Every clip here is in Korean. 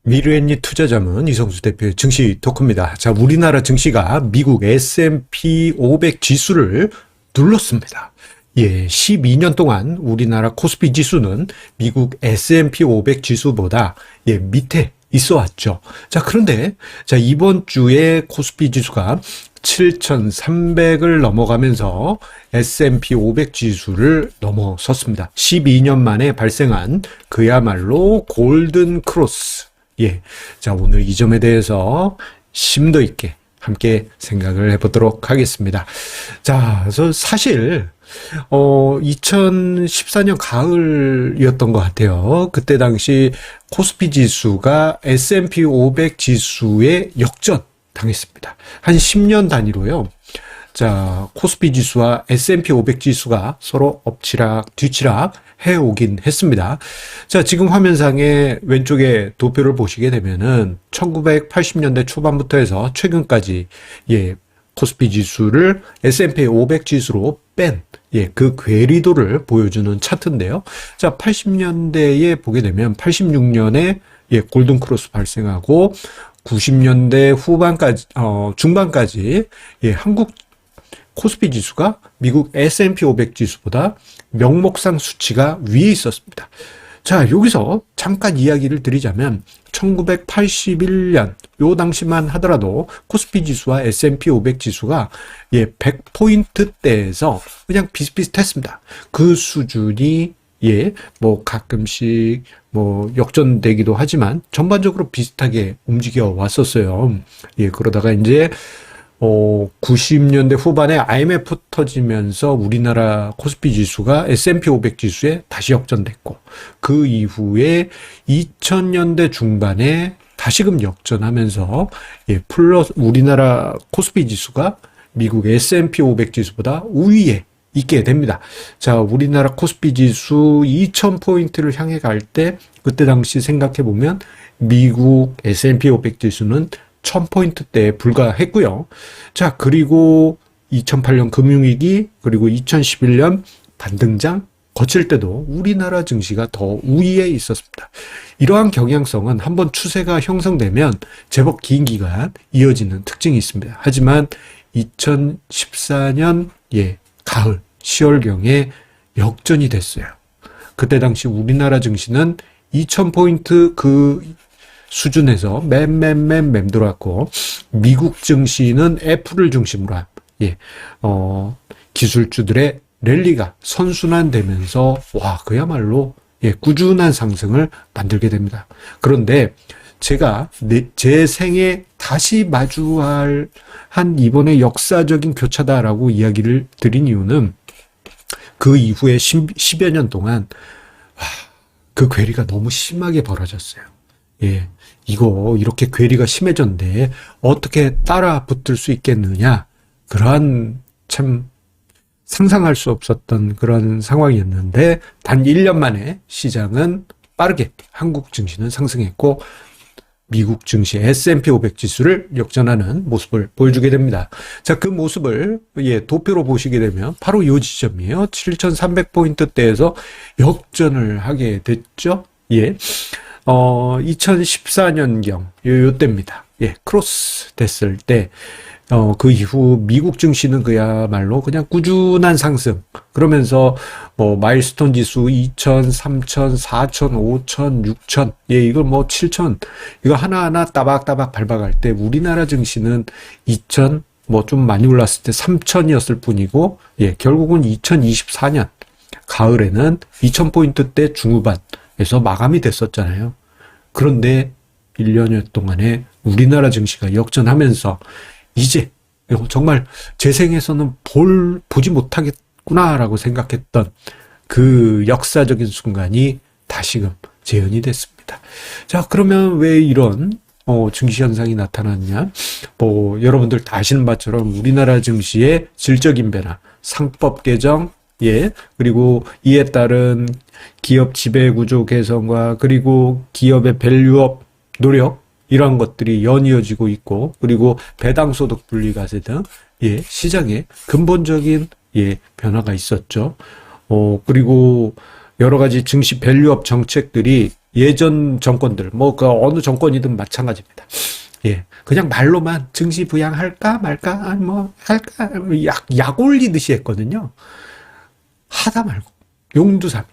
미르앤리 투자자문 이성수 대표의 증시 토크입니다. 자, 우리나라 증시가 미국 S&P 500 지수를 눌렀습니다. 예, 12년 동안 우리나라 코스피 지수는 미국 S&P 500 지수보다 밑에 있어 왔죠. 자, 그런데 이번 주에 코스피 지수가 7,300을 넘어가면서 S&P 500 지수를 넘어섰습니다. 12년 만에 발생한 그야말로 골든 크로스. 예. 자, 오늘 이 점에 대해서 심도 있게 함께 생각을 해보도록 하겠습니다. 자, 그래서 사실, 2014년 가을이었던 것 같아요. 그때 당시 코스피 지수가 S&P 500 지수에 역전 당했습니다. 한 10년 단위로요. 자, 코스피 지수와 S&P 500 지수가 서로 엎치락 뒤치락 해오긴 했습니다. 자, 지금 화면상에 왼쪽에 도표를 보시게 되면은 1980년대 초반부터 해서 최근까지 코스피 지수를 S&P 500 지수로 뺀 그 괴리도를 보여주는 차트인데요. 자, 80년대에 보게 되면 86년에 골든 크로스 발생하고 90년대 후반까지 중반까지 한국 코스피 지수가 미국 S&P 500 지수보다 명목상 수치가 위에 있었습니다. 자, 여기서 잠깐 이야기를 드리자면 1981년 요 당시만 하더라도 코스피 지수와 S&P 500 지수가 100포인트대에서 그냥 비슷비슷했습니다. 그 수준이 뭐 가끔씩 뭐 역전되기도 하지만 전반적으로 비슷하게 움직여 왔었어요. 그러다가 이제 90년대 후반에 IMF 터지면서 우리나라 코스피 지수가 S&P 500 지수에 다시 역전됐고, 그 이후에 2000년대 중반에 다시금 역전하면서 플러스 우리나라 코스피 지수가 미국 S&P 500 지수보다 우위에 있게 됩니다. 자, 우리나라 코스피 지수 2000포인트를 향해 갈 때 그때 당시 생각해 보면 미국 S&P 500 지수는 1000포인트대에 불과했고요. 자, 그리고 2008년 금융위기, 그리고 2011년 반등장 거칠 때도 우리나라 증시가 더 우위에 있었습니다. 이러한 경향성은 한번 추세가 형성되면 제법 긴 기간 이어지는 특징이 있습니다. 하지만 2014년 가을 10월경에 역전이 됐어요. 그때 당시 우리나라 증시는 2000포인트 그 수준에서 맴돌았고, 미국 증시는 애플을 중심으로 한 기술주들의 랠리가 선순환되면서 그야말로 꾸준한 상승을 만들게 됩니다. 그런데 제가 제 생에 다시 마주할 한 이번에 역사적인 교차다라고 이야기를 드린 이유는 그 이후에 10여 년 동안 그 괴리가 너무 심하게 벌어졌어요. 이거 이렇게 괴리가 심해졌는데 어떻게 따라 붙을 수 있겠느냐, 그러한 참 상상할 수 없었던 그런 상황이었는데, 단 1년 만에 시장은 빠르게 한국 증시는 상승했고 미국 증시 S&P 500 지수를 역전하는 모습을 보여주게 됩니다. 자, 그 모습을 도표로 보시게 되면 바로 이 지점이에요. 7,300포인트대에서 역전을 하게 됐죠. 2014년경 요때입니다. 크로스 됐을 때 그 이후 미국 증시는 그야말로 그냥 꾸준한 상승, 그러면서 뭐 마일스톤 지수 2,000, 3,000, 4,000, 5,000, 6,000, 이걸 뭐 7,000, 이거 하나하나 따박따박 밟아갈 때 우리나라 증시는 2,000, 뭐 좀 많이 올랐을 때 3,000이었을 뿐이고, 결국은 2024년 가을에는 2,000포인트대 중후반에서 마감이 됐었잖아요. 그런데 1년여 동안에 우리나라 증시가 역전하면서 이제 정말 제 생에서는 보지 못하겠구나라고 생각했던 그 역사적인 순간이 다시금 재현이 됐습니다. 자, 그러면 왜 이런 증시 현상이 나타났냐? 뭐 여러분들 다 아시는 바처럼 우리나라 증시의 질적인 변화, 상법 개정, 그리고 이에 따른 기업 지배구조 개선과 그리고 기업의 밸류업 노력, 이러한 것들이 연이어지고 있고, 그리고 배당소득 분리과세 등 시장에 근본적인 변화가 있었죠. 그리고 여러 가지 증시 밸류업 정책들이 예전 정권들, 뭐, 그 어느 정권이든 마찬가지입니다. 예. 그냥 말로만 증시 부양할까 말까, 아니 뭐, 할까, 약 올리듯이 했거든요. 하다 말고. 용두삼.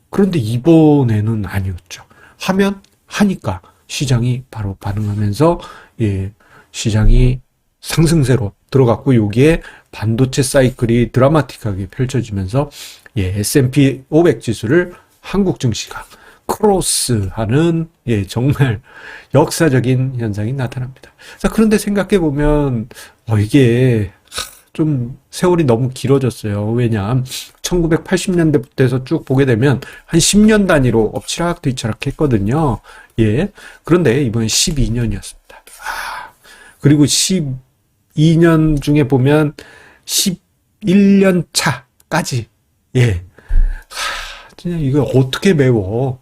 그런데 이번에는 아니었죠. 하면 하니까 시장이 바로 반응하면서, 예, 시장이 상승세로 들어갔고, 여기에 반도체 사이클이 드라마틱하게 펼쳐지면서, 예, S&P 500 지수를 한국 증시가 크로스하는, 예, 정말 역사적인 현상이 나타납니다. 자, 그런데 생각해 보면 이게 좀 세월이 너무 길어졌어요. 왜냐, 1980년대부터 해서 쭉 보게 되면 한 10년 단위로 엎치락 뒤치락 했거든요. 예. 그런데 이번엔 12년이었습니다. 그리고 12년 중에 보면 11년 차까지, 예. 진짜 이거 어떻게 메워?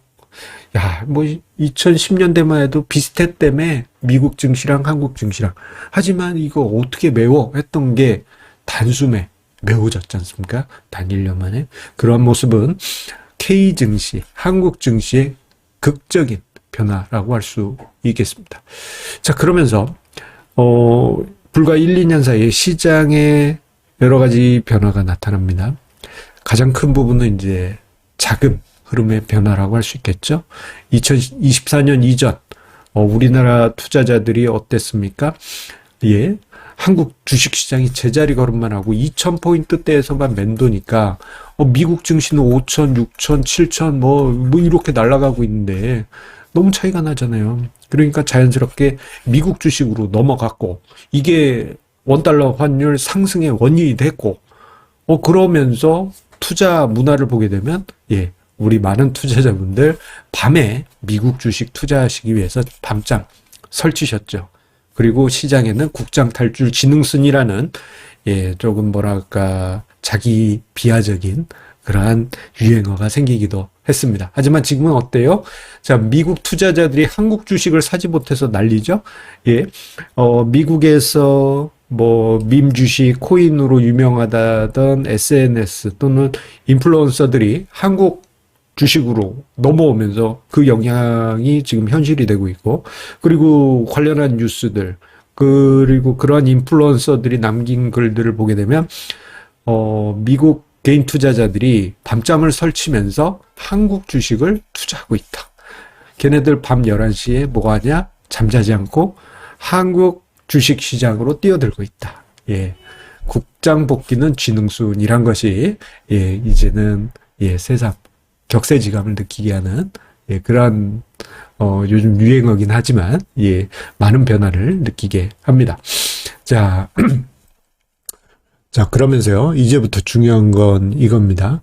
야, 뭐 2010년대만 해도 비슷했다며, 미국 증시랑 한국 증시랑. 하지만 이거 어떻게 메워? 했던 게 단숨에 메워졌지 않습니까? 단 1년 만에. 그런 모습은 K 증시, 한국 증시의 극적인 변화라고 할 수 있겠습니다. 자, 그러면서 불과 1, 2년 사이에 시장에 여러 가지 변화가 나타납니다. 가장 큰 부분은 이제 자금 흐름의 변화라고 할 수 있겠죠. 2024년 이전 우리나라 투자자들이 어땠습니까? 예, 한국 주식시장이 제자리 걸음만 하고 2000포인트대에서만 맴도니까 미국 증시는 5000, 6000, 7000 뭐 이렇게 날아가고 있는데 너무 차이가 나잖아요. 그러니까 자연스럽게 미국 주식으로 넘어갔고, 이게 원달러 환율 상승의 원인이 됐고, 그러면서 투자 문화를 보게 되면, 예, 우리 많은 투자자분들 밤에 미국 주식 투자하시기 위해서 밤잠 설치셨죠. 그리고 시장에는 국장 탈출 지능순이라는, 예, 조금 뭐랄까, 자기 비하적인 그러한 유행어가 생기기도 했습니다. 하지만 지금은 어때요? 자, 미국 투자자들이 한국 주식을 사지 못해서 난리죠. 예, 미국에서 뭐 밈 주식, 코인으로 유명하다던 SNS 또는 인플루언서들이 한국 주식으로 넘어오면서 그 영향이 지금 현실이 되고 있고, 그리고 관련한 뉴스들, 그리고 그러한 인플루언서들이 남긴 글들을 보게 되면 미국 개인 투자자들이 밤잠을 설치면서 한국 주식을 투자하고 있다. 걔네들 밤 11시에 뭐 하냐? 잠자지 않고 한국 주식 시장으로 뛰어들고 있다. 예. 국장 복귀는 지능순이란 것이, 예, 이제는, 예, 새삼 격세지감을 느끼게 하는, 예, 그러한 요즘 유행어긴 하지만, 예, 많은 변화를 느끼게 합니다. 자, 자, 그러면서요, 이제부터 중요한 건 이겁니다.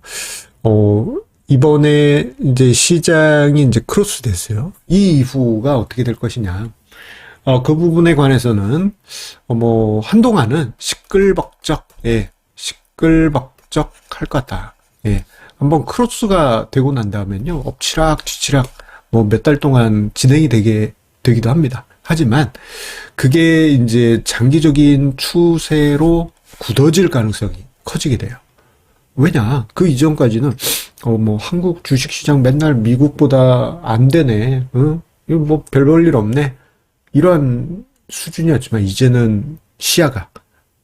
이번에 이제 시장이 이제 크로스 됐어요. 이 이후가 어떻게 될 것이냐. 그 부분에 관해서는, 뭐, 한동안은 시끌벅적, 예, 시끌벅적 할 것 같다. 예. 한번 크로스가 되고 난 다음엔요, 엎치락, 뒤치락, 뭐 몇 달 동안 진행이 되기도 합니다. 하지만, 그게 이제 장기적인 추세로 굳어질 가능성이 커지게 돼요. 왜냐? 그 이전까지는, 뭐, 한국 주식시장 맨날 미국보다 안 되네. 이거 뭐, 별 볼 일 없네. 이러한 수준이었지만, 이제는 시야가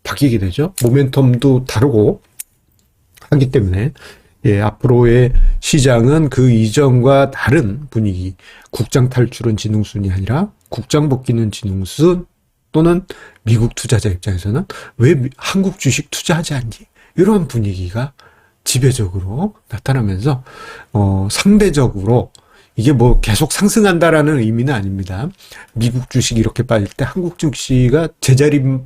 바뀌게 되죠. 모멘텀도 다르고 하기 때문에, 예, 앞으로의 시장은 그 이전과 다른 분위기, 국장 탈출은 지능순이 아니라 국장 복귀는 지능순, 또는 미국 투자자 입장에서는 왜 한국 주식 투자하지 않니? 이런 분위기가 지배적으로 나타나면서 상대적으로 이게 뭐 계속 상승한다라는 의미는 아닙니다. 미국 주식이 이렇게 빠질 때 한국 증시가 제자리를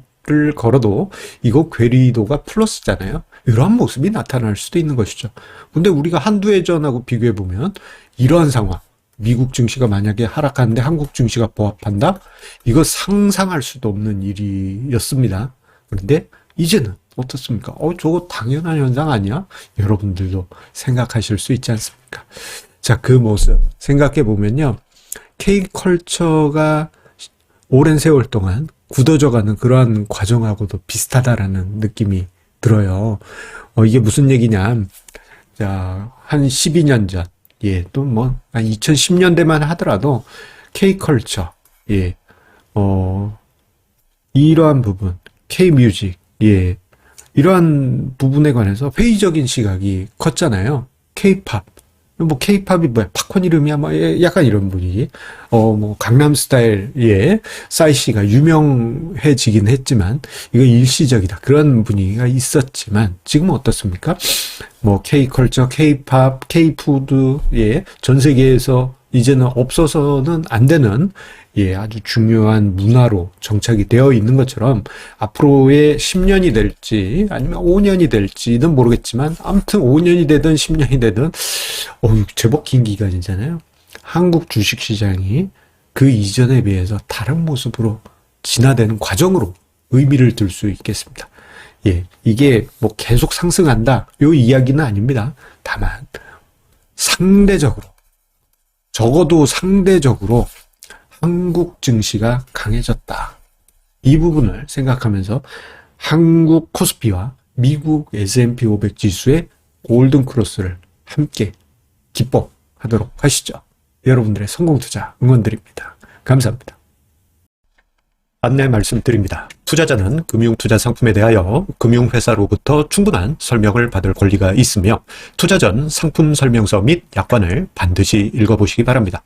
걸어도 이거 괴리도가 플러스잖아요. 이러한 모습이 나타날 수도 있는 것이죠. 근데 우리가 한두 해 전하고 비교해 보면 이러한 상황, 미국 증시가 만약에 하락하는데 한국 증시가 보합한다? 이거 상상할 수도 없는 일이었습니다. 그런데 이제는 어떻습니까? 저거 당연한 현상 아니야? 여러분들도 생각하실 수 있지 않습니까? 자, 그 모습 생각해 보면요. K컬처가 오랜 세월 동안 굳어져가는 그러한 과정하고도 비슷하다라는 느낌이 들어요. 이게 무슨 얘기냐. 자, 한 12년 전, 예, 또 뭐, 2010년대만 하더라도 K컬처, 예, 이러한 부분, K뮤직, 예, 이러한 부분에 관해서 회의적인 시각이 컸잖아요. K팝. 뭐 K팝이 뭐야? 팝콘 이름이야? 뭐 약간 이런 분위기. 뭐 강남스타일의 싸이 씨가 유명해지긴 했지만 이거 일시적이다. 그런 분위기가 있었지만 지금은 어떻습니까? 뭐 K컬처, K팝, K푸드, 예, 전 세계에서 이제는 없어서는 안 되는 예, 아주 중요한 문화로 정착이 되어 있는 것처럼 앞으로의 10년이 될지 아니면 5년이 될지는 모르겠지만 아무튼 5년이 되든 10년이 되든 제법 긴 기간이잖아요. 한국 주식시장이 그 이전에 비해서 다른 모습으로 진화되는 과정으로 의미를 둘 수 있겠습니다. 예, 이게 뭐 계속 상승한다 요 이야기는 아닙니다. 다만 상대적으로 적어도 상대적으로 한국 증시가 강해졌다. 이 부분을 생각하면서 한국 코스피와 미국 S&P 500 지수의 골든 크로스를 함께 기뻐하도록 하시죠. 여러분들의 성공 투자 응원드립니다. 감사합니다. 안내 말씀드립니다. 투자자는 금융투자 상품에 대하여 금융회사로부터 충분한 설명을 받을 권리가 있으며 투자 전 상품 설명서 및 약관을 반드시 읽어보시기 바랍니다.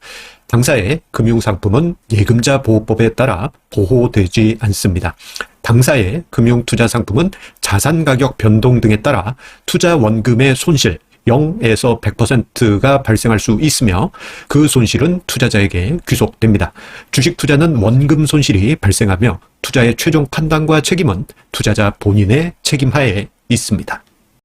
당사의 금융상품은 예금자 보호법에 따라 보호되지 않습니다. 당사의 금융투자 상품은 자산 가격 변동 등에 따라 투자 원금의 손실 0에서 100%가 발생할 수 있으며 그 손실은 투자자에게 귀속됩니다. 주식 투자는 원금 손실이 발생하며 투자의 최종 판단과 책임은 투자자 본인의 책임하에 있습니다.